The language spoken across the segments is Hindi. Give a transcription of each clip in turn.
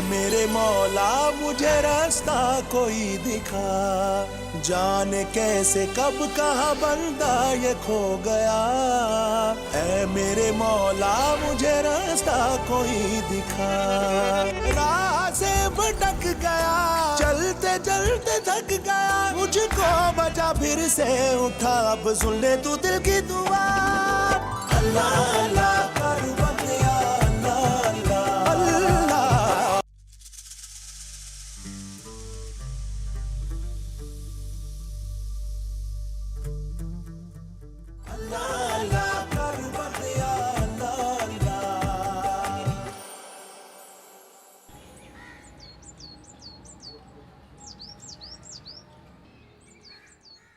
मेरे मौला मुझे रास्ता कोई दिखा, जाने कैसे कब कहाँ बंदा ये खो गया। ऐ मेरे मौला मुझे रास्ता कोई दिखा, राह से भटक गया, चलते चलते थक गया, मुझको बचा फिर से उठा, अब सुन ले तू दिल की दुआ। अल्लाह अल्लाह कर बंदिया, अल्लाह अल्लाह अल्लाह। अल्लाह अल्लाह कर बंदिया, अल्लाह अल्लाह।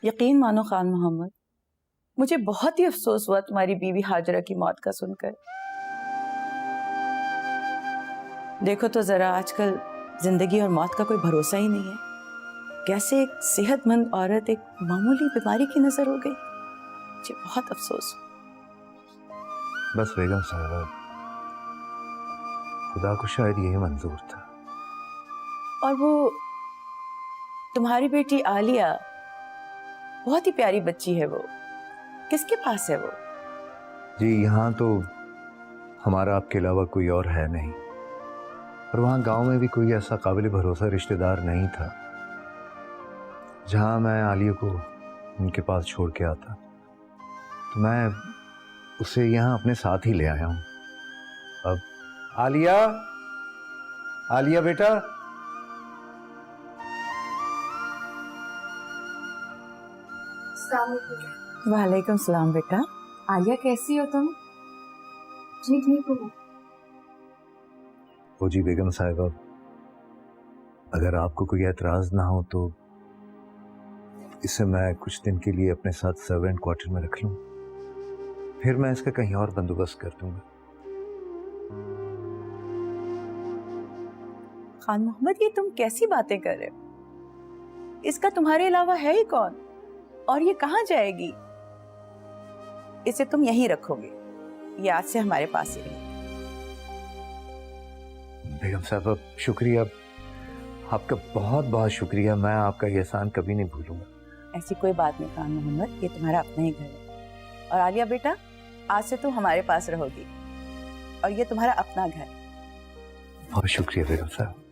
यकीन मानो खान मोहम्मद, मुझे बहुत ही अफसोस हुआ तुम्हारी बीवी हाजरा की मौत का सुनकर। देखो तो जरा, आजकल जिंदगी और मौत का कोई भरोसा ही नहीं है। कैसे एक सेहतमंद औरत एक मामूली बीमारी की नजर हो गई। मुझे बहुत अफसोस हुआ। बस बेगम साहबा, खुदा को शायद यही मंजूर था। और वो तुम्हारी बेटी आलिया, बहुत ही प्यारी बच्ची है वो, किसके पास है वो? जी, यहाँ तो हमारा आपके अलावा कोई और है नहीं, और वहाँ गांव में भी कोई ऐसा काबिल भरोसा रिश्तेदार नहीं था जहाँ मैं आलिया को उनके पास छोड़ के आता। तो मैं उसे यहाँ अपने साथ ही ले आया हूँ। अब आलिया, आलिया बेटा। वालेकुम सलाम बेटा। आलिया, कैसी हो तुम? जी ठीक हूँ। वो जी बेगम साहिबा, अगर आपको कोई एतराज ना हो तो इसे मैं कुछ दिन के लिए अपने साथ सर्वेंट क्वार्टर में रख लूं, फिर मैं इसका कहीं और बंदोबस्त कर दूंगा। खान मोहम्मद, ये तुम कैसी बातें कर रहे हो? इसका तुम्हारे अलावा है ही कौन? और ये कहाँ जाएगी? इसे तुम यहीं रखोगे, ये आज से हमारे पास ही रहेगी। बेगम साहब, शुक्रिया, आपका बहुत बहुत शुक्रिया। मैं आपका ये एहसान कभी नहीं भूलूंगा। ऐसी कोई बात नहीं खान मोहम्मद, ये तुम्हारा अपना ही घर है। और आलिया बेटा, आज से तुम हमारे पास रहोगी और ये तुम्हारा अपना घर। बहुत शुक्रिया बेगम साहब।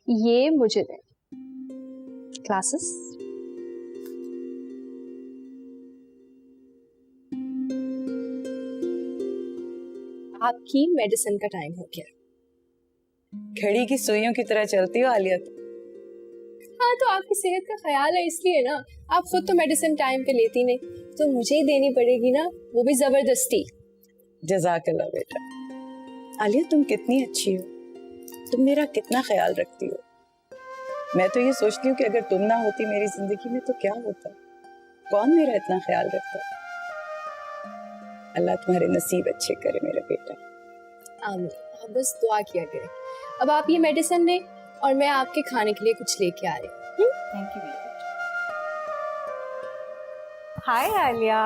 ये मुझे दे क्लासेस। आपकी मेडिसिन का टाइम हो गया। घड़ी की सुइयों की तरह चलती हो आलिया तुम। हाँ, तो आपकी सेहत का ख्याल है इसलिए ना। आप खुद तो मेडिसिन टाइम पे लेती नहीं, तो मुझे ही देनी पड़ेगी ना, वो भी जबरदस्ती। जज़ाकल्लाह बेटा। आलिया, तुम कितनी अच्छी हो, तुम मेरा कितना ख्याल रखती हो। मैं तो ये सोचती हूँ कि अगर तुम ना होती मेरी जिंदगी में तो क्या होता, कौन मेरा इतना ख्याल रखता। अल्लाह तुम्हारे नसीब अच्छे करे मेरा बेटा। आमीन। आप बस दुआ किया करें। अब आप ये मेडिसिन लें और मैं आपके खाने के लिए कुछ लेके आ रही हूँ। थैंक यू बेटा। Hi Alia.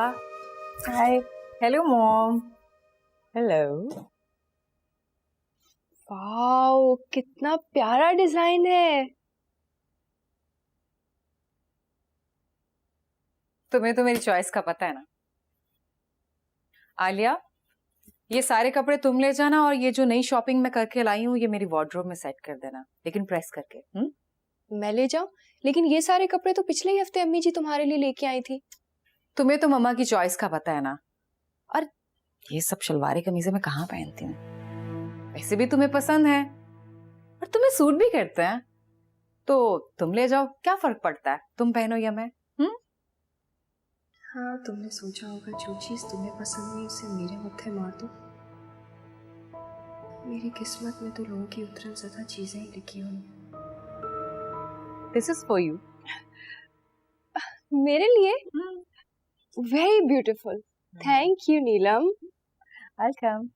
Hi. Hello mom. Hello. Wow, कितना प्यारा डिजाइन है। तुम्हें तो मेरी चॉइस का पता है ना। आलिया, ये सारे कपड़े तुम ले जाना और ये जो नई शॉपिंग मैं करके लाई हूँ ये मेरी वार्डरोब में सेट कर देना, लेकिन प्रेस करके। मैं ले जाऊं? लेकिन ये सारे कपड़े तो पिछले ही हफ्ते अम्मी जी तुम्हारे लिए लेके आई थी। तुम्हें तो मम्मा की चॉइस का पता है ना। और ये सब शलवारें कमीजें मैं कहाँ पहनती हूँ, वैसे भी तुम्हें पसंद है और तुम्हें सूट भी करते हैं, तो तुम ले जाओ, क्या फर्क पड़ता है तुम पहनो या मैं। हाँ, तुमने सोचा होगा जो चीज़ तुम्हें पसंद नहीं उसे मेरे मत्थे मार दो। मेरी किस्मत में तो लोगों की उतरन ज़्यादा चीज़ें ही लिखी हुई हैं। This is for you. मेरे लिए very beautiful. Thank you Neelam. Welcome.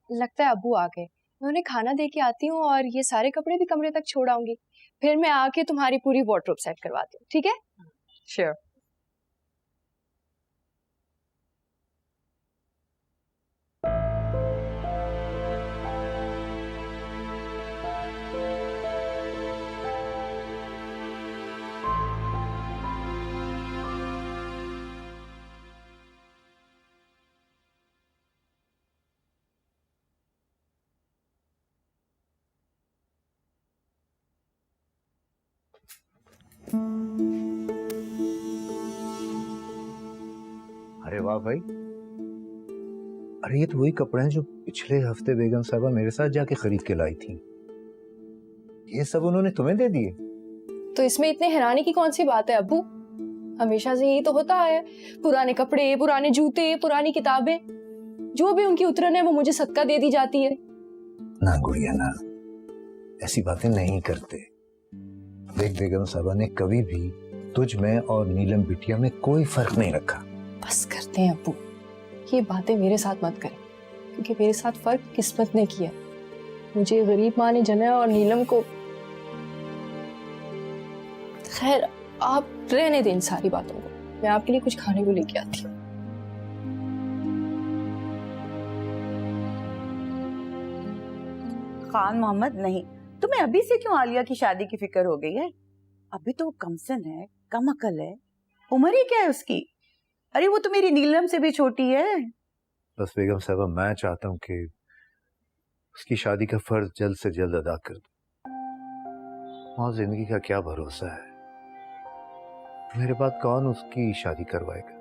लगता है अब्बू आ गए। मैं उन्हें खाना दे के आती हूँ और ये सारे कपड़े भी कमरे तक छोड़ आऊंगी। फिर मैं आके तुम्हारी पूरी वार्डरोब सेट करवाती हूँ, ठीक है? श्योर। अरे वाह भाई, अरे ये तो वही कपड़े हैं जो पिछले हफ्ते बेगम साहबा मेरे साथ जाके खरीद के लाई थी। ये सब उन्होंने तुम्हें दे दिए? तो इसमें इतने हैरानी की कौन सी बात है अब्बू? हमेशा से यही तो होता है। पुराने कपड़े, पुराने जूते, पुरानी किताबें, जो भी उनकी उतरन है वो मुझे सदका दे दी जाती है। ना गुड़िया ना, ऐसी बातें नहीं करते। देख बेगम साहबा ने कभी भी तुझ में और नीलम बिटिया में कोई फर्क नहीं रखा। बस करते हैं अब्बू, ये बातें मेरे साथ मत करें, क्योंकि मेरे साथ फर्क किस्मत ने किया। मुझे गरीब माँ ने जना और नीलम को। खैर, आप रहने दें इन सारी बातों को। मैं आपके लिए कुछ खाने को लेके आती हूँ। खान मोहम्मद, नहीं, तुम्हें अभी से क्यों आलिया की शादी की फिक्र हो गई है? अभी तो वो कमसन है, कम अकल है, उम्र ही क्या है उसकी? अरे वो तो मेरी नीलम से भी छोटी है। बस बेगम साहबा, मैं चाहता हूँ कि उसकी शादी का फर्ज जल्द से जल्द अदा कर दो। और जिंदगी का क्या भरोसा है, मेरे बाद कौन उसकी शादी करवाएगा?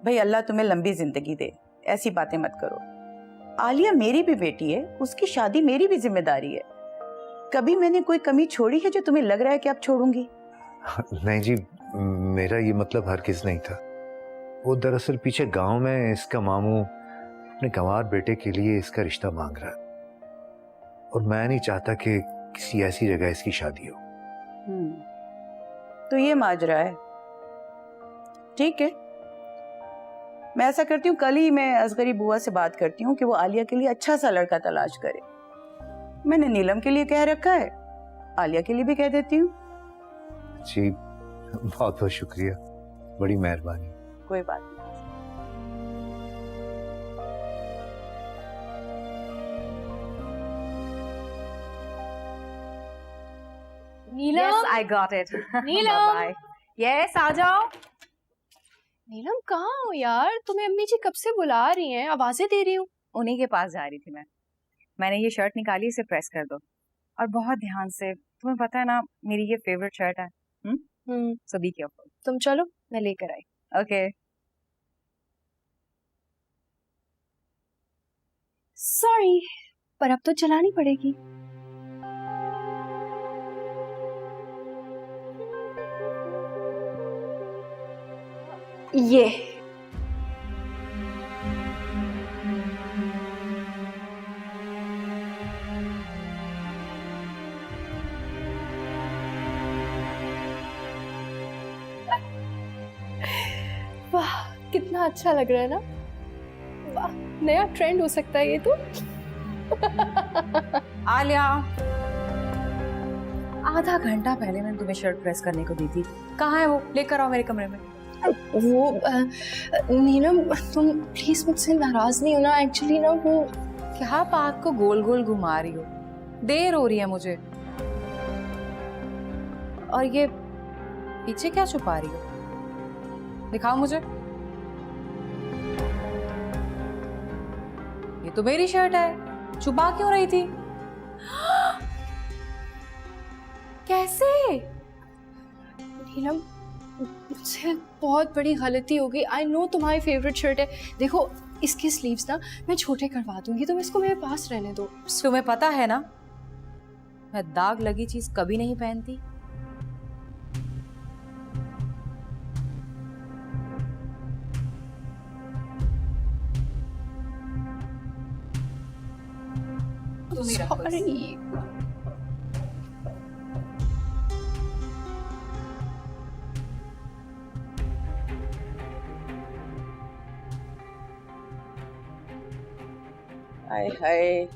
भाई अल्लाह तुम्हें लंबी जिंदगी दे, ऐसी बातें मत करो। आलिया मेरी भी बेटी है, उसकी शादी मेरी भी जिम्मेदारी है। कभी मैंने कोई कमी छोड़ी है जो तुम्हें लग रहा है कि अब छोड़ूंगी? नहीं जी, मेरा ये मतलब हरगिज नहीं था। वो दरअसल पीछे गांव में इसका मामू अपने गंवार बेटे के लिए इसका रिश्ता मांग रहा है, और मैं नहीं चाहता कि किसी ऐसी जगह इसकी शादी हो। तो ये माजरा है। ठीक है, मैं ऐसा करती हूँ, कल ही मैं असगरी बुआ से बात करती हूँ कि वो आलिया के लिए अच्छा सा लड़का तलाश करे। मैंने नीलम के लिए कह रखा है, आलिया के लिए भी कह देती हूँ। जी बहुत बहुत शुक्रिया, बड़ी मेहरबानी। कोई बात नहीं। नीलम, Yes, I got it. Neelam. Bye-bye. Yes, आ जाओ। नीलम कहाँ हो यार? तुम्हें अम्मी जी कब से बुला रही हैं, आवाजें दे रही हूँ। उन्हीं के पास जा रही थी मैं। मैंने ये शर्ट निकाली, इसे प्रेस कर दो और बहुत ध्यान से। तुम्हें पता है ना मेरी ये फेवरेट शर्ट है। सो बी केयरफुल। तुम चलो, मैं लेकर आई। ओके। सॉरी, पर अब तो चलानी पड़ेगी। ये वाह, कितना अच्छा लग रहा है ना? वाह, नया ट्रेंड हो सकता है ये तो। आलिया, आधा घंटा पहले मैंने तुम्हें शर्ट प्रेस करने को दी थी, कहाँ है वो? लेकर आओ मेरे कमरे में। वो नीलम, तुम प्लीज मुझसे नाराज नहीं हो ना? एक्चुअली ना वो क्या बात को गोल गोल घुमा रही हो? देर हो रही है मुझे। और ये पीछे क्या छुपा रही हो? दिखाओ मुझे। ये तो मेरी शर्ट है, छुपा क्यों रही थी? कैसे? नीलम, मुझसे बहुत बड़ी गलती हो गई। आई नो तुम्हारी फेवरेट शर्ट है। देखो, इसके स्लीव्स ना मैं छोटे करवा दूंगी, तुम इसको मेरे पास रहने दो। तुम्हें पता है ना मैं दाग लगी चीज कभी नहीं पहनती। सॉरी। हाय हाय,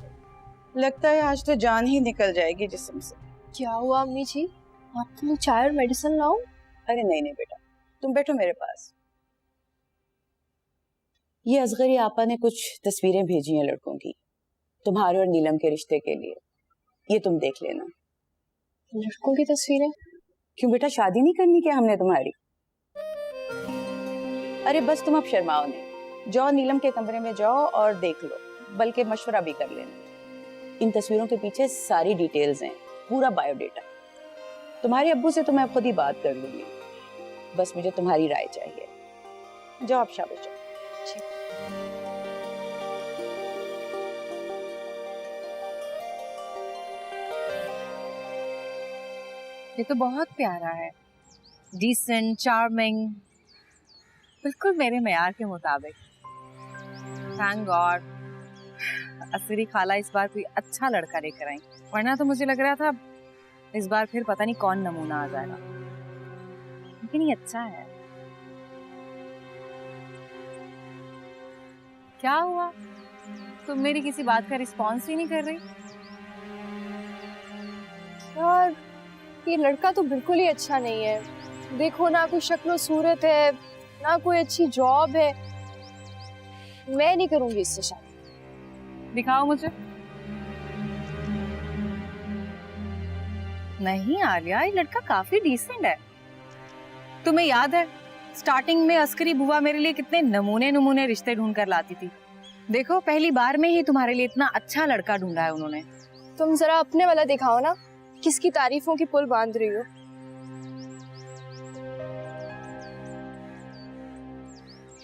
लगता है आज तो जान ही निकल जाएगी जिस्म से। क्या हुआ अम्मी जी? आपके लिए चाय और मेडिसिन लाऊं? अरे नहीं नहीं बेटा, तुम बैठो मेरे पास। ये असगरी आपा ने कुछ तस्वीरें भेजी हैं लड़कों की, तुम्हारे और नीलम के रिश्ते के लिए। ये तुम देख लेना। लड़कों की तस्वीरें? क्यों बेटा, शादी नहीं करनी क्या हमने तुम्हारी? अरे बस तुम अब शर्माओ नहीं, जाओ नीलम के कमरे में जाओ और देख लो, बल्कि मशवरा भी कर लेना। इन तस्वीरों के पीछे सारी डिटेल्स हैं, पूरा बायोडेटा। तुम्हारे अब्बू से तो मैं खुद ही बात कर लूंगी, बस मुझे तुम्हारी राय चाहिए। जाओ आप, शाबाश जाओ। ये तो बहुत प्यारा है, डिसेंट, चार्मिंग, बिल्कुल मेरे मेयार के मुताबिक। थैंक गॉड असरी खाला इस बार कोई अच्छा लड़का लेकर आई, वरना तो मुझे लग रहा था इस बार फिर पता नहीं कौन नमूना आ जाएगा। लेकिन ये अच्छा है। क्या हुआ, तुम मेरी किसी बात का रिस्पॉन्स ही नहीं कर रही? यार ये लड़का तो बिल्कुल ही अच्छा नहीं है। देखो ना, कोई शक्ल सूरत है ना, कोई अच्छी जॉब है। मैं नहीं करूंगी इससे शादी। दिखाओ मुझे। नहीं आलिया, ये लड़का काफी डिसेंट है। तुम्हें याद है स्टार्टिंग में अस्करी बुआ मेरे लिए कितने नमूने नमूने रिश्ते ढूंढ कर लाती थी। देखो पहली बार में ही तुम्हारे लिए इतना अच्छा लड़का ढूंढा है उन्होंने। तुम जरा अपने वाला दिखाओ ना, किसकी तारीफों की पुल बांध रही हो।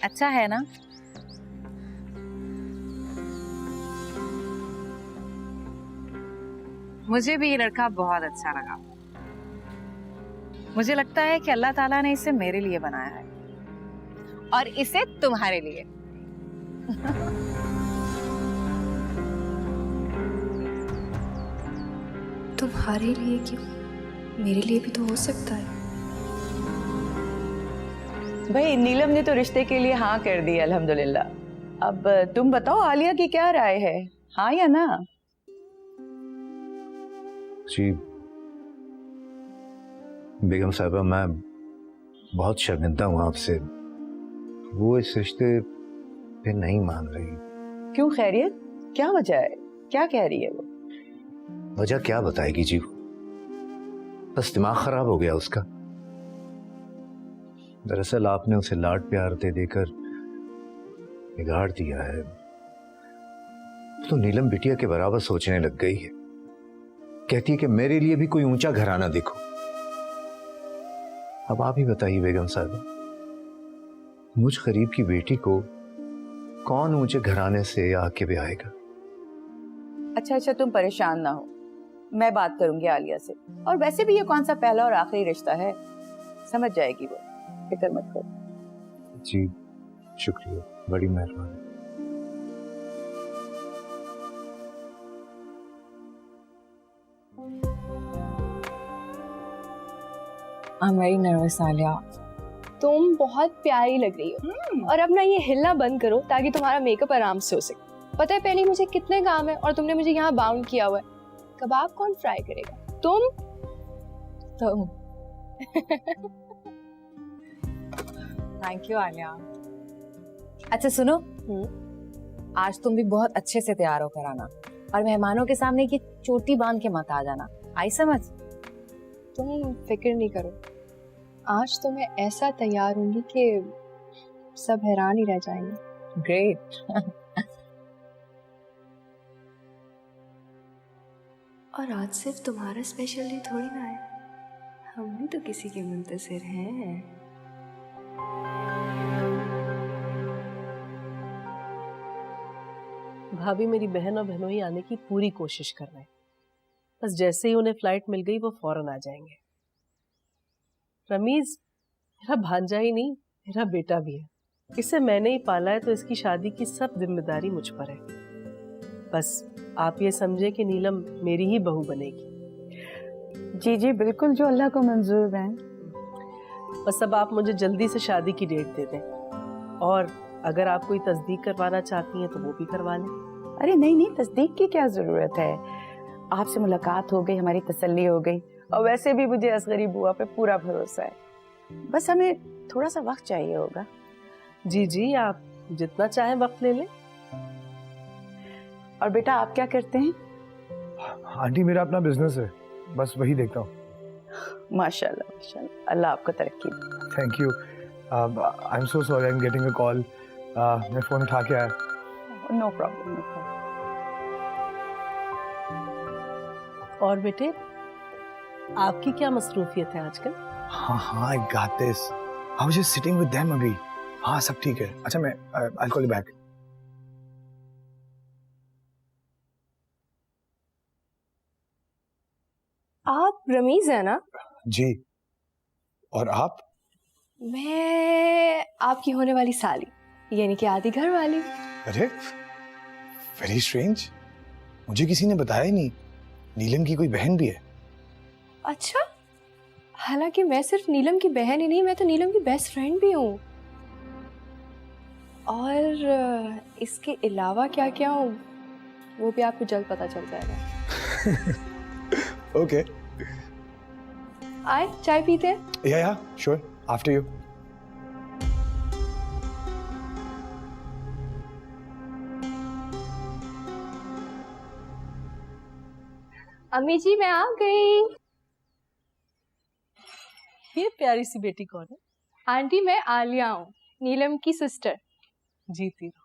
अच्छा है ना? मुझे भी ये लड़का बहुत अच्छा लगा। मुझे लगता है कि अल्लाह ताला ने इसे मेरे लिए बनाया है और इसे तुम्हारे लिए। तुम्हारे लिए क्यों? मेरे लिए भी तो हो सकता है। भाई नीलम ने तो रिश्ते के लिए हाँ कर दी, अल्हम्दुलिल्लाह। अब तुम बताओ आलिया की क्या राय है, हाँ या ना? जी बेगम साहिबा, मैं बहुत शर्मिंदा हूँ आपसे। वो इस रिश्ते पे नहीं मान रही। क्यों, खैरियत? क्या वजह है, क्या कह रही है वो? वजह क्या बताएगी जी, बस दिमाग खराब हो गया उसका। दरअसल आपने उसे लाड प्यार दे देकर बिगाड़ दिया है, तो नीलम बिटिया के बराबर सोचने लग गई है। कहती है कि मेरे लिए भी कोई ऊंचा घराना देखो। अब आप ही बताइए बेगम साहिबा, मुझ गरीब की बेटी को कौन ऊंचे घराने से आके ब्याहेगा? अच्छा, तुम परेशान ना हो, मैं बात करूंगी आलिया से। और वैसे भी ये कौन सा पहला और आखिरी रिश्ता है, समझ जाएगी वो, फिक्र मत करो। जी शुक्रिया, बड़ी मेहरबानी। I am very nervous Alia. तुम बहुत प्यारी लग रही हो। और अब ना ये हिलना बंद करो ताकि तुम्हारा मेकअप आराम से हो सके। पता है पहले मुझे कितने काम है और तुमने मुझे यहाँ बाउंड किया हुआ है। कबाब कौन फ्राई करेगा? तुम। Thank you Alia. अच्छा सुनो, आज तुम भी बहुत अच्छे से तैयार होकर आना और मेहमानों के सामने की चोटी बांध के मत आ जाना, आई समझ? तुम फिक्र नहीं करो, आज तो मैं ऐसा तैयार होंगी कि सब हैरान ही रह जाएंगे। ग्रेट। और आज सिर्फ तुम्हारा स्पेशल डे थोड़ी ना है, हम भी तो किसी के मुंतज़िर हैं। भाभी मेरी बहन और बहनोई आने की पूरी कोशिश कर रहे हैं, बस जैसे ही उन्हें फ्लाइट मिल गई वो फौरन आ जाएंगे। रमीज मेरा भांजा ही नहीं, मेरा बेटा भी है। इसे मैंने ही पाला है, तो इसकी शादी की सब जिम्मेदारी मुझ पर है। बस आप ये समझे कि नीलम मेरी ही बहू बनेगी। जी जी बिल्कुल, जो अल्लाह को मंजूर है। बस अब आप मुझे जल्दी से शादी की डेट दे दें, और अगर आप कोई तस्दीक करवाना चाहती हैं तो वो भी करवा लें। अरे नहीं नहीं, तस्दीक की क्या जरूरत है, आपसे मुलाकात हो गई, हमारी तसल्ली हो गई, और वैसे भी मुझे असगरी बुआ पे पूरा भरोसा है। बस हमें थोड़ा सा वक्त चाहिए होगा। जी जी, आप जितना चाहें वक्त ले लें। और बेटा आप क्या करते हैं? आंटी मेरा अपना बिजनेस है, बस वही देखता हूँ। माशाल्लाह माशाल्लाह, अल्लाह आपको तरक्की दे। Thank you. I am so sorry, I am getting a call. मैं फोन उठा के आया। No problem no problem. और बेटे, आपकी क्या मसरूफियत है आजकल? हाँ हाँ, I got this. I was just sitting with them अभी। हाँ सब ठीक है। अच्छा मैं आई कॉल यू बैक। आप रमीज है ना? जी, और आप? मैं आपकी होने वाली साली, यानी कि आधी घर वाली। अरे वेरी स्ट्रेंज, मुझे किसी ने बताया ही नहीं। नीलम की कोई बहन भी है? अच्छा, हालांकि मैं सिर्फ नीलम की बहन ही नहीं, मैं तो नीलम की बेस्ट फ्रेंड भी हूँ। और इसके अलावा क्या क्या हूँ वो भी आपको जल्द पता चल जाएगा। ओके। आए चाय पीते हैं? या श्योर, आफ्टर यू। अम्मी जी मैं आ गई। ये प्यारी सी बेटी कौन है? आंटी मैं आलिया हूँ, नीलम की सिस्टर। जीती रहो।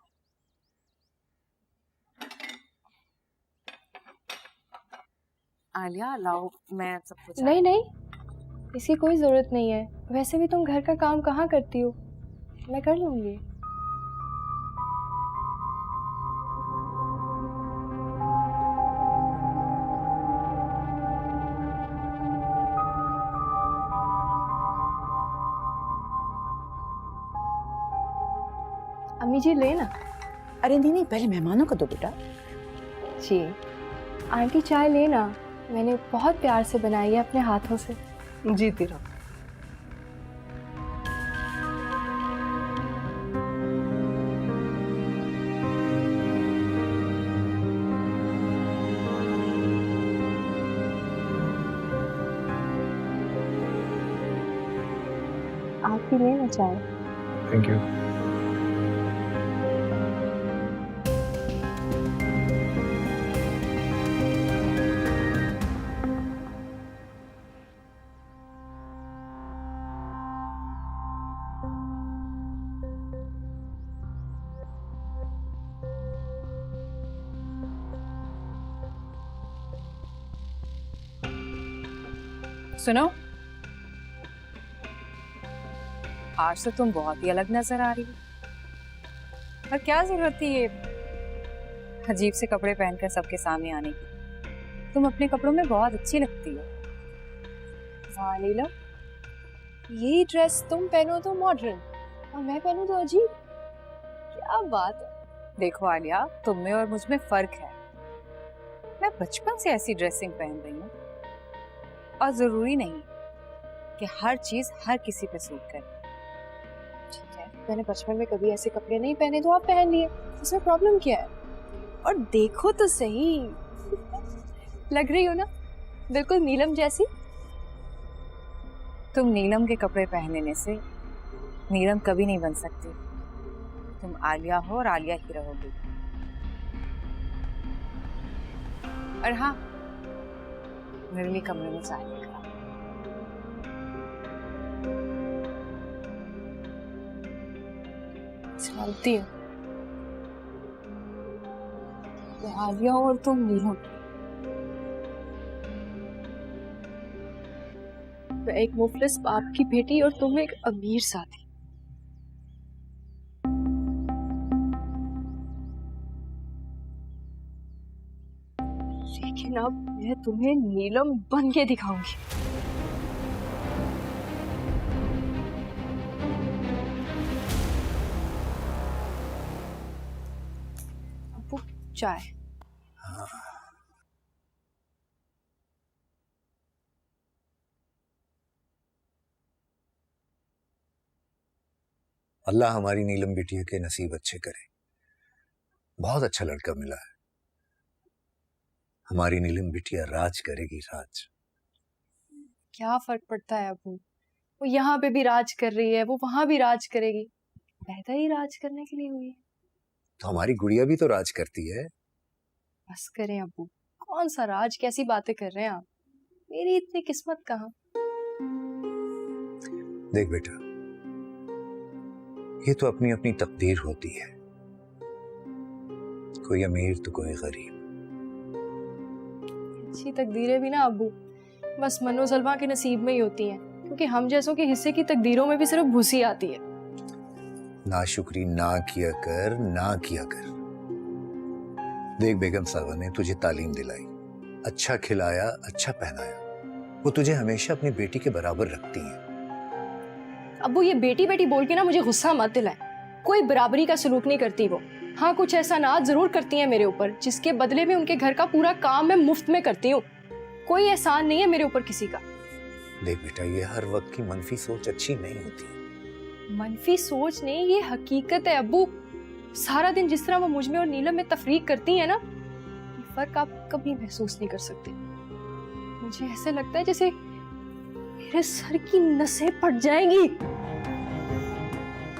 आलिया लाओ, मैं सब कुछ। नहीं नहीं, इसकी कोई जरूरत नहीं है। वैसे भी तुम घर का काम कहाँ करती हो, मैं कर लूंगी। अम्मी जी लेना। अरे नहीं नहीं, पहले मेहमानों को दो बेटा। जी आंटी चाय लेना, मैंने बहुत प्यार से बनाई है अपने हाथों से। जीती रहो। आप भी लेना चाय। Thank you. सुनो, आज तो तुम बहुत ही अलग नजर आ रही हो। पर क्या जरूरत थी ये अजीब से कपड़े पहनकर सबके सामने आने की? तुम अपने कपड़ों में बहुत अच्छी लगती हो। वाह नीलम, ये ड्रेस तुम पहनो तो मॉडर्न और मैं पहनूं तो अजीब। क्या बात है। देखो आलिया, तुम में और मुझ में फर्क है। मैं बचपन से ऐसी ड्रेसिंग पहन रही हूँ, और जरूरी नहीं कि हर चीज हर किसी पे सूट करे। ठीक है, मैंने बचपन में कभी ऐसे कपड़े नहीं पहने तो आप पहन लिए, इसमें प्रॉब्लम क्या है? और देखो तो सही, लग रही हो ना बिल्कुल नीलम जैसी। तुम नीलम के कपड़े पहनने से नीलम कभी नहीं बन सकती। तुम आलिया हो और आलिया ही रहोगी। और हाँ, मेरे लिए कमरे में चाय लेकर आओ। जानती हूँ मैं आलिया और तुम नीलम। मैं एक मुफलिस बाप की बेटी और तुम एक अमीर साथी। लेकिन अब मैं तुम्हें नीलम बन के दिखाऊंगी। अब वो चाय। अल्लाह हमारी नीलम बिटिया के नसीब अच्छे करे। बहुत अच्छा लड़का मिला है। हमारी नीलम बिटिया राज करेगी, राज। क्या फर्क पड़ता है अबू, वो यहाँ पे भी राज कर रही है, वो वहां भी राज करेगी। पैदा ही राज करने के लिए हुई है। तो हमारी गुड़िया भी तो राज करती है। बस करें अबू, कौन सा राज, कैसी बातें कर रहे हैं आप। मेरी इतनी किस्मत कहाँ। देख बेटा, ये तो अपनी अपनी तकदीर होती है, कोई अमीर तो कोई गरीब। अच्छी तकदीरें भी ना अबू बस मनो सलमा के नसीब में ही होती हैं, क्योंकि हम जैसों के हिस्से की तकदीरों में भी सिर्फ भूसी आती है। नाशुक्री ना किया कर, ना किया कर। देख बेगम साहबा ने तुझे तालीम दिलाई, अच्छा खिलाया, अच्छा पहनाया, वो तुझे हमेशा अपनी बेटी के बराबर रखती है। अबू ये बेटी बेटी बोल के ना मुझे गुस्सा मत दिलाए। कोई बराबरी का सलूक नहीं करती वो। हाँ, कुछ ऐसा नाज जरूर करती हैं मेरे ऊपर, जिसके बदले में उनके घर का पूरा काम मैं मुफ्त में करती हूँ। कोई एहसान नहीं है मेरे ऊपर किसी का। देख बेटा, ये हर वक्त की मनफी सोच अच्छी नहीं होती। मनफी सोच नहीं, ये हकीकत है अबू। सारा दिन जिस तरह वो मुझ में और नीलम में तफरीक करती है ना, ये फर्क आप कभी महसूस नहीं कर सकते। मुझे ऐसे लगता है जैसे मेरे सर की नसें फट जाएंगी।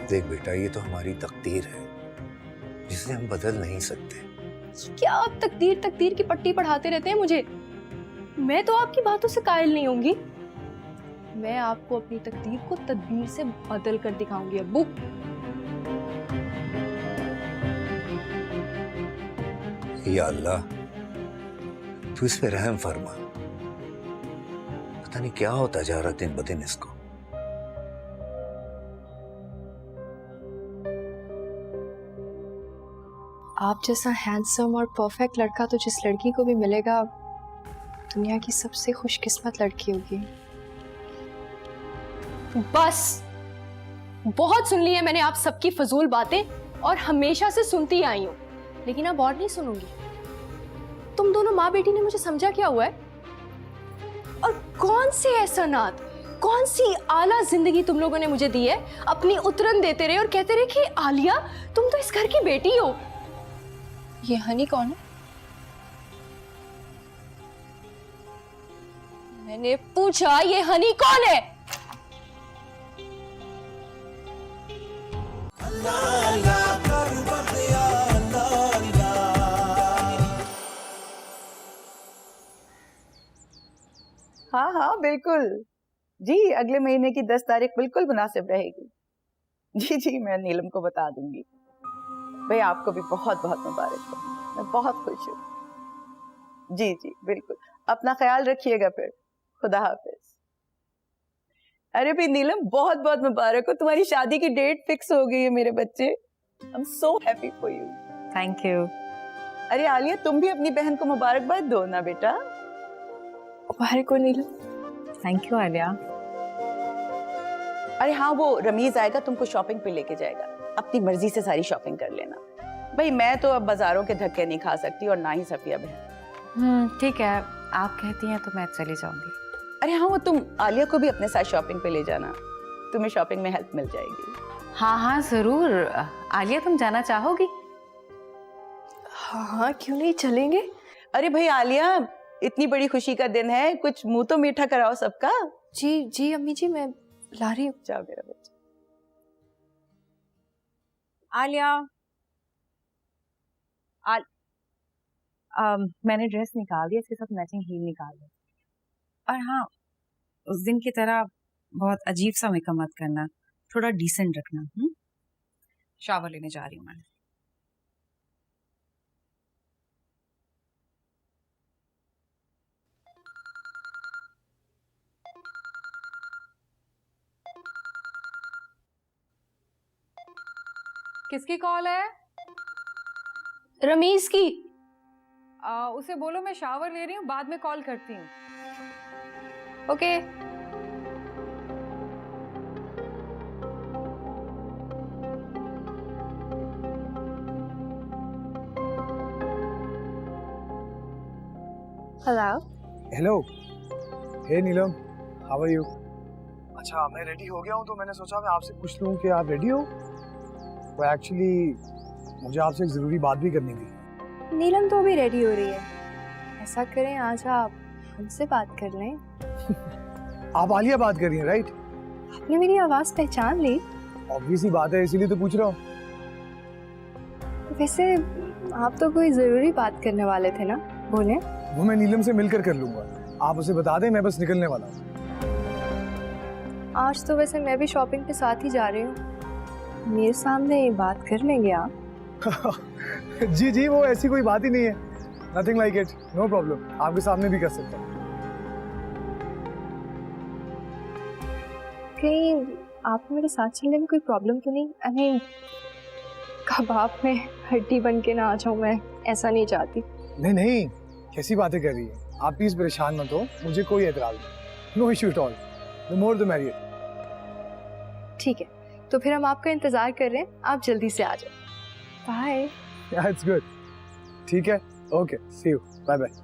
देख बेटा, ये तो हमारी तकदीर है जिसे हम बदल नहीं सकते। क्या आप तकदीर तकदीर की पट्टी पढ़ाते रहते हैं मुझे। मैं तो आपकी बातों से कायल नहीं होंगी। मैं आपको अपनी तकदीर को तदबीर से बदल कर दिखाऊंगी अब्बू। या अल्लाह, तू इस पे रहम फरमा। पता नहीं क्या होता जा रहा दिन ब दिन इसको। आप जैसा हैंडसम और परफेक्ट लड़का तो जिस लड़की को भी मिलेगा, दुनिया की सबसे खुशकिस्मत लड़की होगी। बस बहुत सुन ली है मैंने आप सबकी फजूल बातें, और हमेशा से सुनती आई हूं, लेकिन अब और नहीं सुनूंगी। तुम दोनों माँ बेटी ने मुझे समझा क्या हुआ है, और कौन से एहसानात, कौन सी आला जिंदगी तुम लोगों ने मुझे दी है। अपनी उतरन देते रहे और कहते रहे कि आलिया तुम तो इस घर की बेटी हो। ये हनी कौन है? मैंने पूछा ये हनी कौन है? हाँ हाँ बिल्कुल जी, अगले महीने की 10 तारीख बिल्कुल मुनासिब रहेगी। जी जी, मैं नीलम को बता दूंगी। भाई आपको भी बहुत बहुत मुबारक हो, मैं बहुत खुश हूँ। जी जी बिल्कुल, अपना ख्याल रखिएगा फिर। खुदा हाफिज। अरे भाई नीलम, बहुत बहुत मुबारक हो, तुम्हारी शादी की डेट फिक्स हो गई है मेरे बच्चे। आई am so happy for you. Thank you. अरे आलिया, तुम भी अपनी बहन को मुबारकबाद दो ना बेटा। मुबारक हो नीलम। Thank you Alia. अरे हाँ, वो रमीज आएगा, तुमको शॉपिंग पे लेके जाएगा। अपनी मर्जी से सारी शॉपिंग कर लेना। भाई मैं तो अब बाजारों के धक्के नहीं खा सकती, और ना ही सफिया बहन। ठीक है, आप कहती हैं तो मैं चली जाऊंगी। अरे हाँ, वो तुम आलिया को भी अपने साथ शॉपिंग पे ले जाना, तुम्हें शॉपिंग में हेल्प मिल जाएगी। हाँ हाँ जरूर। आलिया तुम जाना चाहोगी? हाँ हाँ क्यों नहीं, चलेंगे। अरे भाई आलिया, इतनी बड़ी खुशी का दिन है, कुछ मुंह तो मीठा कराओ सबका। जी जी अम्मी जी, मैं ला रही हूँ। जाओ मेरा बच्चा। आलिया, मैंने ड्रेस निकाल दिया, इसके साथ मैचिंग हील निकाल दिया। और हाँ, उस दिन की तरह बहुत अजीब सा मेकअप मत करना, थोड़ा डिसेंट रखना। शावर लेने जा रही हूँ मैं। किसकी कॉल है? रमीज की। उसे बोलो मैं शावर ले रही हूँ, बाद में कॉल करती हूँ। Okay. Hello. Hello. Hey Neelam, how are you? अच्छा, मैं रेडी हो गया हूँ, तो मैंने सोचा मैं आपसे पूछ लूँ कि आप रेडी हो? वो एक्चुअली मुझे आपसे एक ज़रूरी बात भी करनी थी। नीलम तो अभी रेडी हो रही है, ऐसा करें आज आप हमसे बात कर लें। आप आलिया बात कर रही हैं, राइट? आपने मेरी आवाज़ पहचान ली? ऑब्वियसली बात है, इसीलिए तो पूछ रहा हूँ। वैसे आप तो कोई ज़रूरी बात करने वाले थे ना, बोले? वो मैं नीलम से मिलकर कर लूंगा, आप उसे बता दें, मैं बस निकलने वाला हूँ। आज तो वैसे मैं भी शॉपिंग के साथ ही जा रही हूँ, मेरे सामने बात कर लेंगे आप? जी जी, वो ऐसी कोई बात ही नहीं है, nothing like it, no problem, आपके सामने भी कर सकता हूँ। कहीं आपको मेरे साथ चलने में कोई प्रॉब्लम तो नहीं? आई मीन कबाब में हड्डी बन के ना आ जाऊँ मैं, ऐसा नहीं चाहती। नहीं नहीं, कैसी बातें कर रही है आप, प्लीज परेशान मत हो, मुझे कोई एतराज नहीं, no issue at all, the more the merrier. ठीक है, तो फिर हम आपका इंतजार कर रहे हैं, आप जल्दी से आ जाओ। बाय। इट्स गुड, ठीक है, okay, see you, bye bye.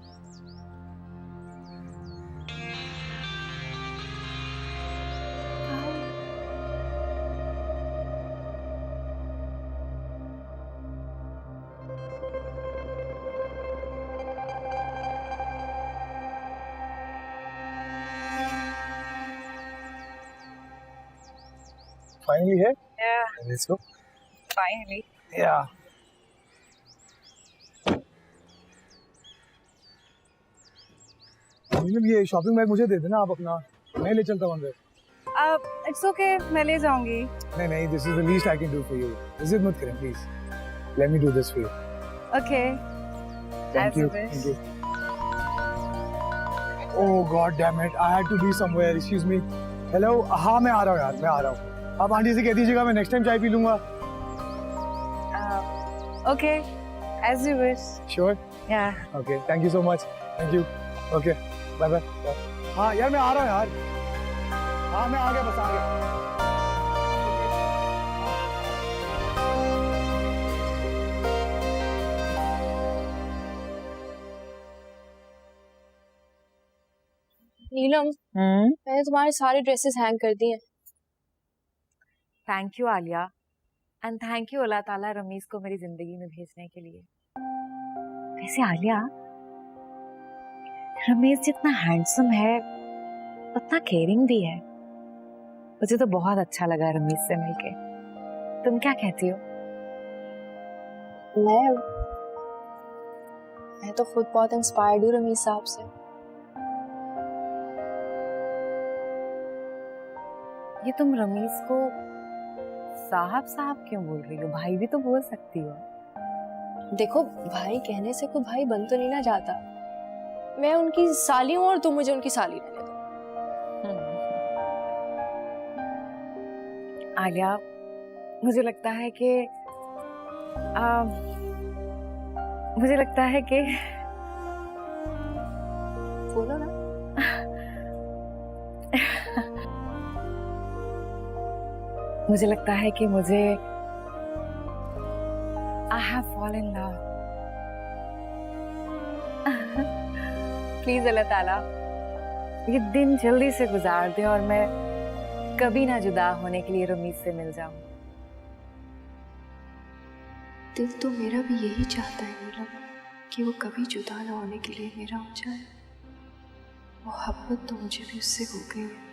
Finally here? Yeah, Let's go. finally. Yeah. मतलब ये शॉपिंग बैग मुझे दे देना आप अपना, मैं ले चलता हूँ अंदर। इट्स ओके, मैं ले जाऊंगी। नहीं नहीं, this is the least I can do for you, जिद मत करें please, let me do this for you. Okay, thank you, thank you. Oh God damn it, I had to be somewhere, excuse me. Hello, हाँ मैं आ रहा हूँ यार, मैं आ रहा हूँ, आप आंटी से कह दीजिएगा मैं नेक्स्ट टाइम चाय पी लूंगा। Okay, as you wish. Sure? या okay, thank you so much, thank you, okay, bye bye. हाँ यार मैं आ रहा हूँ यार, हाँ मैं आ गया, बस आ गया। नीलम, मैंने तुम्हारे सारे ड्रेसेस हैंग कर दिए हैं। Thank you Alia, and thank you अल्लाह ताला रमीज को मेरी जिंदगी में भेजने के लिए। वैसे आलिया, रमेश जितना हैंडसम है उतना केयरिंग भी है। मुझे तो बहुत अच्छा लगा रमेश से मिलके। तुम क्या कहती हो? मैं तो खुद बहुत इंस्पायर्ड हूँ रमीज साहब से। ये तुम रमीज को साहब साहब क्यों बोल रही हो? भाई भी तो बोल सकती हो। देखो, भाई कहने से कोई भाई बन तो नहीं ना जाता। मैं उनकी साली हूँ और तुम मुझे उनकी साली रहने दो। आलिया, मुझे लगता है कि बोलो ना। मुझे लगता है कि मुझे I have fallen in love. Please अल्लाह ताला ये दिन जल्दी से गुजार दे और मैं कभी ना जुदा होने के लिए रमीज से मिल जाऊं। दिल तो मेरा भी यही चाहता है नीलम, कि वो कभी जुदा ना होने के लिए मेरा हो जाए। मोहब्बत तो मुझे भी उससे हो गई है।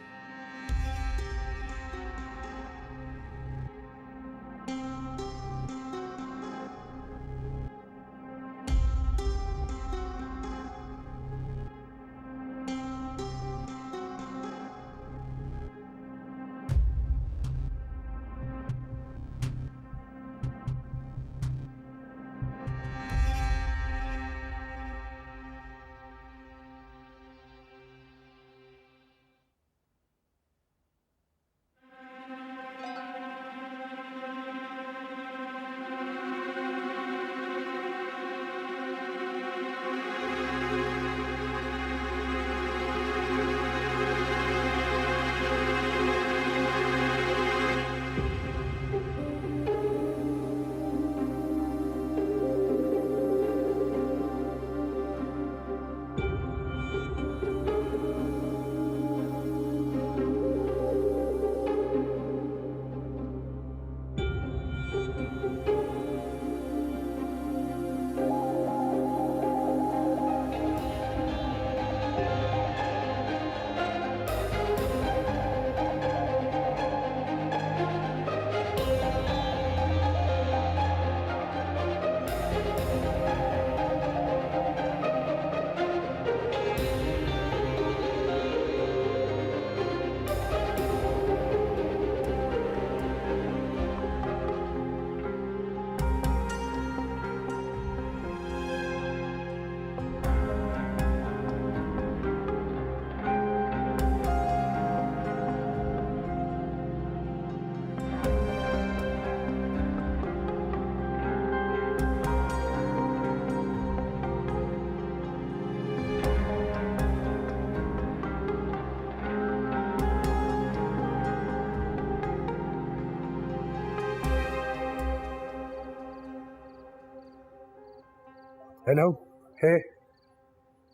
Hello, hey,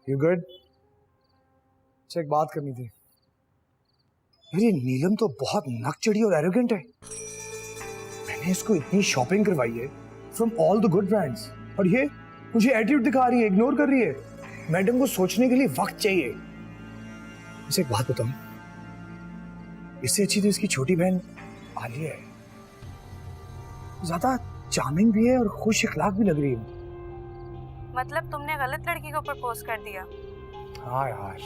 you good? एक बात करनी थी। मेरी नीलम तो बहुत नकचड़ी और एरोगेंट है। मैंने इसको इतनी शॉपिंग करवाई है from all the good brands, और ये मुझे एटीट्यूड दिखा रही है, इग्नोर कर रही है। मैडम को सोचने के लिए वक्त चाहिए। मुझे एक बात बताऊं, इससे अच्छी तो इसकी छोटी बहन आलिया है। ज्यादा चार्मिंग भी है और खुश इखलाक भी लग रही है। मतलब तुमने गलत लड़की को प्रपोज कर दिया? हाँ यार,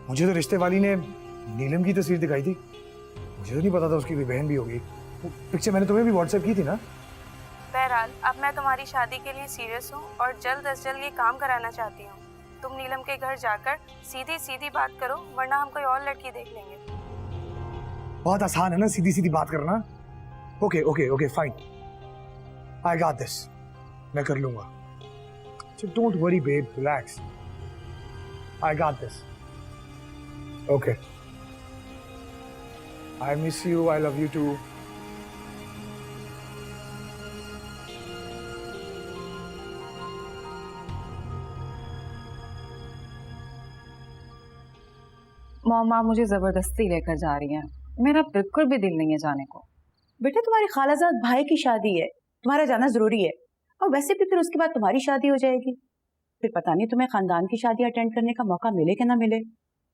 मुझे तो रिश्ते वाली ने नीलम की तस्वीर दिखाई थी। मुझे तो नहीं पता था उसकी कोई बहन भी होगी। वो पिक्चर मैंने तुम्हें भी व्हाट्सएप की थी ना। बहरहाल अब मैं तुम्हारी शादी के लिए सीरियस हूँ और जल्द अज जल्द ये काम कराना चाहती हूँ। तुम नीलम के घर जाकर सीधी सीधी बात करो, वरना हम कोई और लड़की देख लेंगे। बहुत आसान है ना सीधी सीधी बात करना। Okay okay okay fine, I got this, मैं कर लूंगा। Don't worry babe, relax, I got this. Okay, I miss you, I love you too. मम्मा मुझे जबरदस्ती लेकर जा रही हैं, मेरा बिल्कुल भी दिल नहीं है जाने को। बेटा तुम्हारी खालाजाद भाई की शादी है, तुम्हारा जाना जरूरी है। और वैसे भी फिर उसके बाद तुम्हारी शादी हो जाएगी। फिर पता नहीं तुम्हें खानदान की शादी अटेंड करने का मौका मिले कि ना मिले।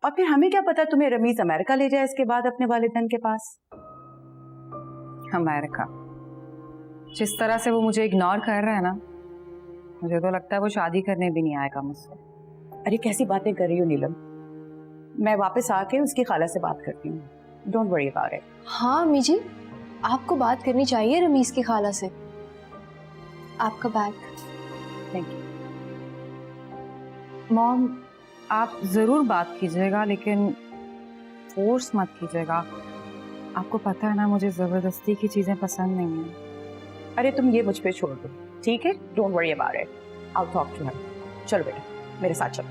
और फिर हमें क्या पता तुम्हें रमीज अमेरिका ले जाए इसके बाद अपने वालिदैन के पास। अमेरिका? जिस तरह से वो मुझे इग्नोर कर रहा है ना, मुझे तो लगता है वो शादी करने भी नहीं आएगा मुझसे। अरे कैसी बातें कर रही हो नीलम, मैं वापस आके उसकी खाला से बात करती हूँ। Don't worry about it. हाँ अम्मी जी, आपको बात करनी चाहिए रमीज की खाला से। आपका बैग। Thank you. मॉम आप जरूर बात कीजिएगा, लेकिन फोर्स मत कीजिएगा। आपको पता है ना मुझे जबरदस्ती की चीजें पसंद नहीं है। अरे तुम ये मुझ पे छोड़ दो, ठीक है? Don't worry about it, I will talk to her. चलो बेटा मेरे साथ चलो।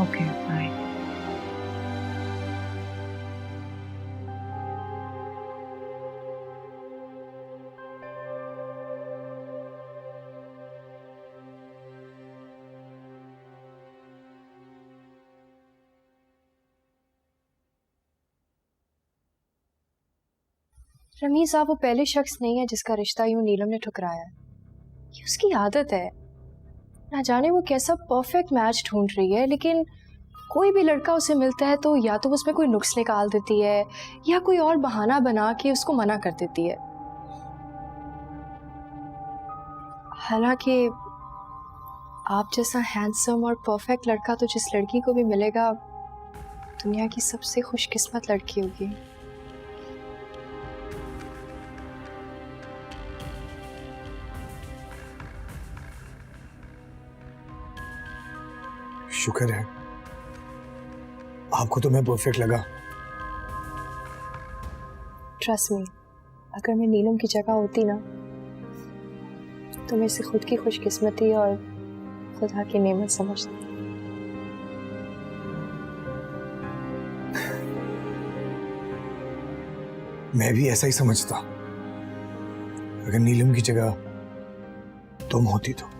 Okay bye. रमीज साहब वो पहले शख्स नहीं है जिसका रिश्ता यूं नीलम ने ठुकराया है। ये उसकी आदत है। ना जाने वो कैसा परफेक्ट मैच ढूंढ रही है, लेकिन कोई भी लड़का उसे मिलता है तो या तो उसमें कोई नुक्स निकाल देती है या कोई और बहाना बना के उसको मना कर देती है। हालांकि आप जैसा हैंडसम और परफेक्ट लड़का तो जिस लड़की को भी मिलेगा दुनिया की सबसे खुशकिस्मत लड़की होगी। शुक्र है आपको तो मैं परफेक्ट लगा। ट्रस्ट मी, अगर मैं नीलम की जगह होती ना तो मैं इसे खुद की खुशकिस्मती और खुदा की नेमत समझती। मैं भी ऐसा ही समझता अगर नीलम की जगह तुम होती तो।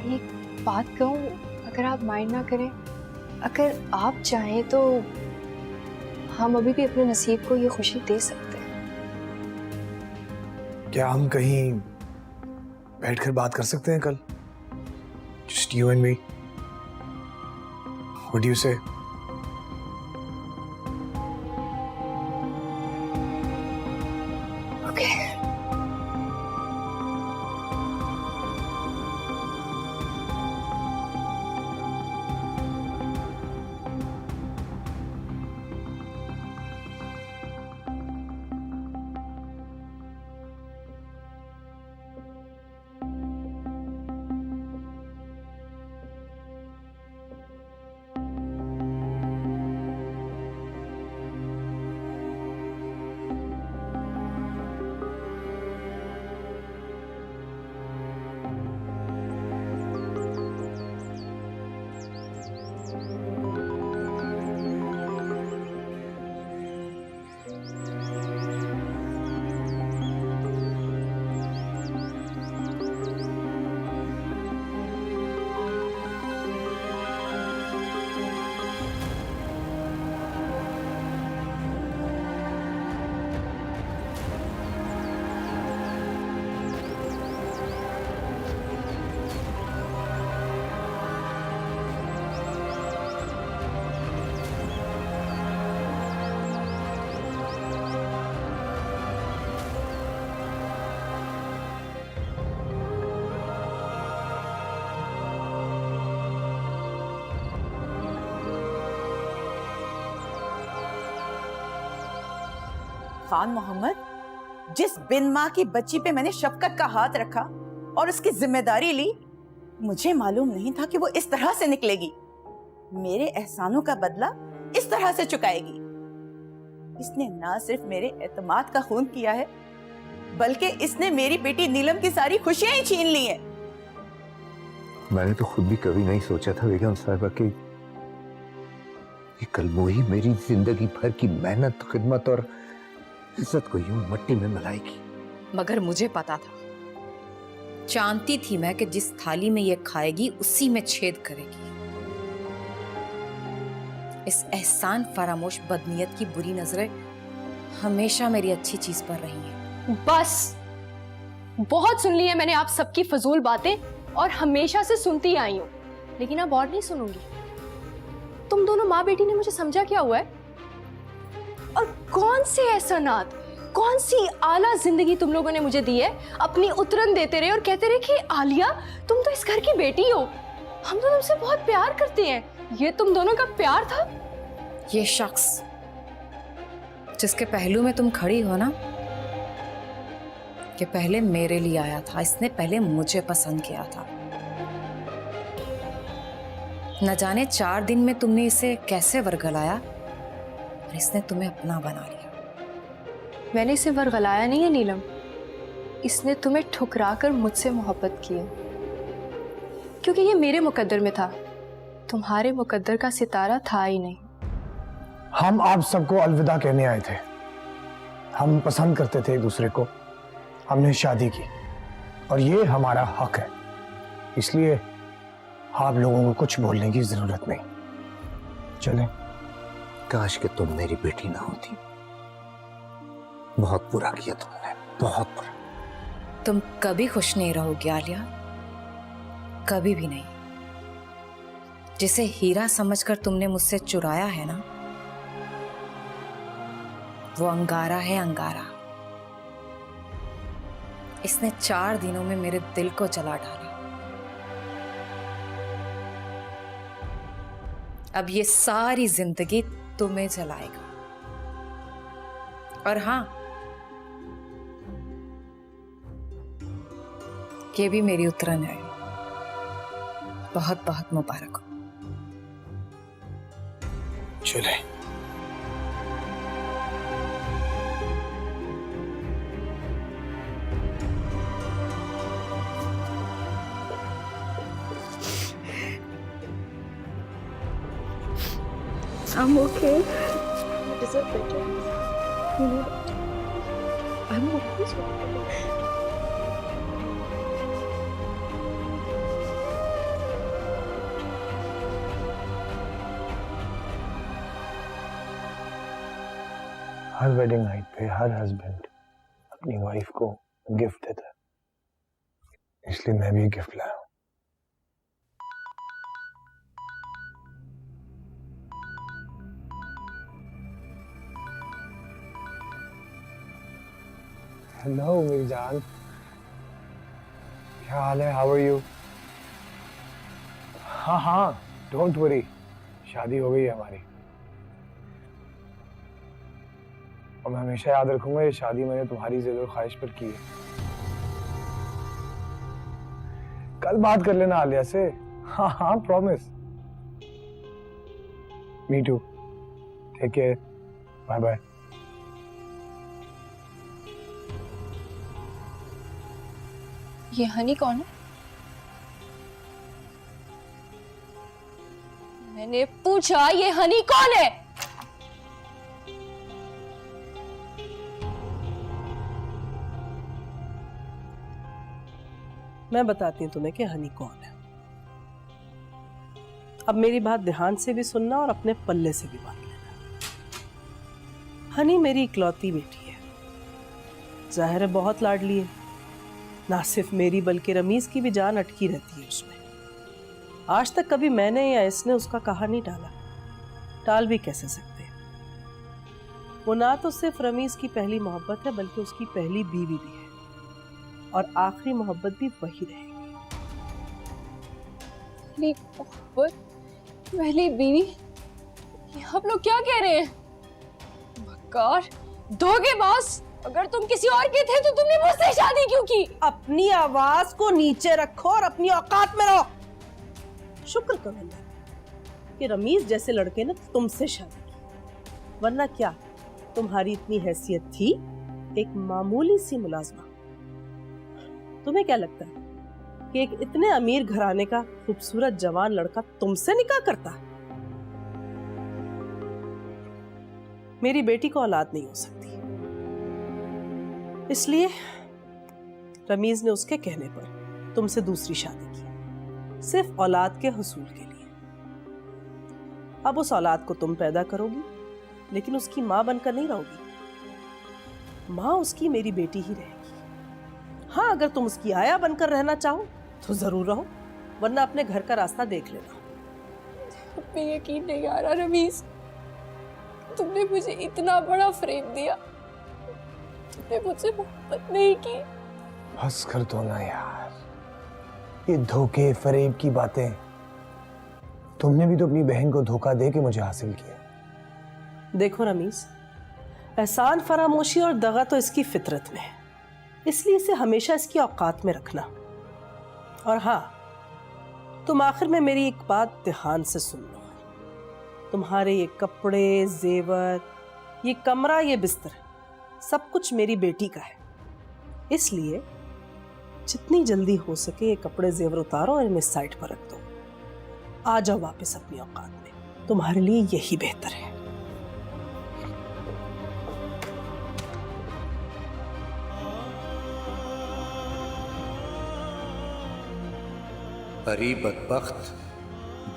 एक बात कहूँ, अगर आप माइंड ना करें, अगर आप चाहें तो हम अभी भी अपने नसीब को ये खुशी दे सकते हैं। क्या हम कहीं बैठकर बात कर सकते हैं कल? Just you and me. What do you say? Okay. Khan Mohammad, जिस बिन माँ की बच्ची पे मैंने शफकत का हाथ रखा और उसकी जिम्मेदारी ली, मुझे मालूम नहीं था कि वो इस तरह से निकलेगी, मेरे एहसानों का बदला इस तरह से चुकाएगी। इसने ना सिर्फ मेरे एतमाद का खून किया है, बल्कि इसने मेरी बेटी नीलम की सारी खुशियां ही छीन ली हैं। मैंने तो खुद भी कभी नहीं सोचा था बेगम साहिबा कि कल वो ही मेरी जिंदगी भर की मेहनत, खिदमत और इज्जत को यूं मट्टी में मिलाएगी। मगर मुझे पता था, जानती थी मैं कि जिस थाली में ये खाएगी उसी में छेद करेगी। इस एहसान फरामोश बदनीयत की बुरी नजरें हमेशा मेरी अच्छी चीज पर रही हैं। बस बहुत सुन ली है मैंने आप सबकी फजूल बातें, और हमेशा से सुनती आई हूँ, लेकिन अब और नहीं सुनूंगी। तुम दोनों माँ बेटी ने मुझे समझा क्या हुआ है, और कौन से एहसानात, कौन सी आला जिंदगी तुम लोगों ने मुझे दी है। अपनी उतरन देते रहे और कहते रहे कि आलिया तुम तो इस घर की बेटी हो, हम तो तुमसे बहुत प्यार करते हैं। ये तुम दोनों का प्यार था? ये शख्स जिसके पहलू में तुम खड़ी हो ना, कि पहले मेरे लिए आया था, इसने पहले मुझे पसंद किया था। न जाने 4 दिन में तुमने इसे कैसे वरगलाया और इसने तुम्हें अपना बना लिया। मैंने इसे वरगलाया नहीं है नीलम, इसने तुम्हें ठुकरा कर मुझसे मोहब्बत की है, क्योंकि ये मेरे मुकद्दर में था, तुम्हारे मुकद्दर का सितारा था ही नहीं। हम आप सबको अलविदा कहने आए थे। हम पसंद करते थे एक दूसरे को, हमने शादी की और ये हमारा हक है, इसलिए आप लोगों को कुछ बोलने की जरूरत नहीं। चलें। काश कि तुम मेरी बेटी ना होती। बहुत बुरा किया तुमने, बहुत बुरा। तुम कभी खुश नहीं रहोगी आलिया, कभी भी नहीं। जिसे हीरा समझकर तुमने मुझसे चुराया है ना, वो अंगारा है, अंगारा। इसने 4 दिनों में मेरे दिल को जला डाला। अब ये सारी जिंदगी तुम्हें जलाएगा। और हाँ, ये भी मेरी उतरन है। बहुत बहुत मुबारक हो। चले। I'm okay. You deserve better. You know that. I'm always okay. Her wedding night पे हर हस्बैंड अपनी वाइफ को गिफ्ट देता है, इसलिए मैं भी गिफ्ट लाया हूं। हेलो मेरी जान, क्या हाल है? How are you? हाँ, डोंट वरी, शादी हो गई है हमारी। और मैं हमेशा याद रखूंगा ये शादी मैंने तुम्हारी ज़िद और ख्वाहिश पर की है। कल बात कर लेना आलिया से। हाँ, promise. Me too. Take care, bye bye. ये हनी कौन है? मैंने पूछा ये हनी कौन है? मैं बताती हूँ तुम्हें कि हनी कौन है। अब मेरी बात ध्यान से भी सुनना और अपने पल्ले से भी बात लेना। हनी मेरी इकलौती बेटी है, जाहिर है बहुत लाडली है। ना सिर्फ मेरी बल्कि रमीज की भी जान अटकी रहती है उसमें। आज तक कभी मैंने या इसने उसका कहा नहीं टाला, टाल भी कैसे सकते। वो ना तो सिर्फ रमीज की पहली मोहब्बत है बल्कि उसकी पहली बीवी भी है, और आखिरी मोहब्बत भी वही रहेगी। पहली मोहब्बत, पहली बीवी, ये आप लोग क्या कह रहे हैं? बकार, दोगे बॉस? अगर तुम किसी और के थे तो तुमने मुझसे शादी क्यों की? अपनी आवाज को नीचे रखो और अपनी औकात में रहो। शुक्र करो अल्लाह कि रमीज जैसे लड़के ने तुमसे शादी की, वरना क्या तुम्हारी इतनी हैसियत थी एक मामूली सी मुलाजमा। तुम्हें क्या लगता है कि एक इतने अमीर घराने का खूबसूरत जवान लड़का तुमसे निकाह करता? मेरी बेटी को औलाद नहीं हो सकती, इसलिए रमीज ने उसके कहने पर तुमसे दूसरी शादी की, सिर्फ औलाद के हुसूल के लिए। अब उस औलाद को तुम पैदा करोगी, लेकिन उसकी मां बनकर नहीं रहोगी। मां उसकी मेरी बेटी ही रहेगी। हाँ, अगर तुम उसकी आया बनकर रहना चाहो तो जरूर रहो, वरना अपने घर का रास्ता देख लेना। मैं यकीन नहीं आ रहा रमीज, तुमने मुझे इतना बड़ा फ्रेम दिया, तुमने मुझसे मोहब्बत नहीं की। बस कर दो ना यार, ये धोखे फरेब की बातें। तुमने भी तो अपनी बहन को धोखा दे के मुझे हासिल किया। देखो रमीज, एहसान फरामोशी और दगा तो इसकी फितरत में है, इसलिए इसे हमेशा इसकी औकात में रखना। और हाँ, तुम आखिर में मेरी एक बात ध्यान से सुन लो। तुम्हारे ये कपड़े, जेवर, ये कमरा, ये बिस्तर, सब कुछ मेरी बेटी का है। इसलिए जितनी जल्दी हो सके ये कपड़े जेवर उतारो और इन्हें साइड पर रख दो। आ जाओ वापस अपनी औकात में, तुम्हारे लिए यही बेहतर है। परी बदबख्त,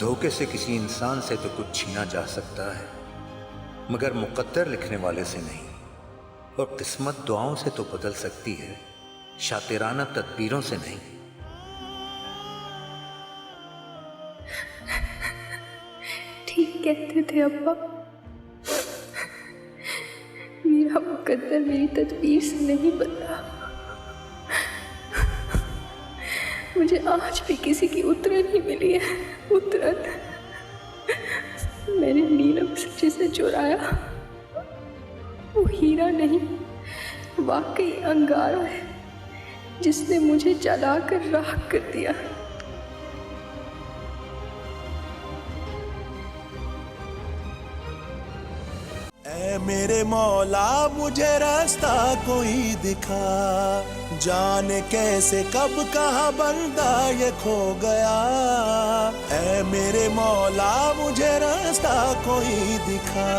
धोखे से किसी इंसान से तो कुछ छीना जा सकता है, मगर मुकद्दर लिखने वाले से नहीं। और किस्मत दुआओं से तो बदल सकती है, शातिराना तदबीरों से नहीं। ठीक कहते थे अब्बा, मेरा मुकद्दर मेरी तदबीर से नहीं बदला। मुझे आज भी किसी की उतरन ही मिली है, उतरन। मैंने नीलम से जिसे चुराया वो हीरा नहीं, वाकई अंगारा है जिसने मुझे जलाकर राख कर दिया। ऐ मेरे मौला मुझे रास्ता कोई दिखा, जाने कैसे कब कहाँ बंदा ये खो गया। ऐ मेरे मौला मुझे रास्ता कोई दिखा,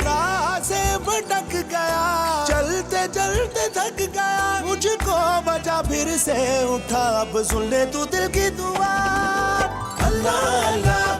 राह से भटक गया, चलते चलते थक गया, मुझको बचा फिर से उठा, अब सुन ले तू दिल की दुआ। अल्लाह अल्लाह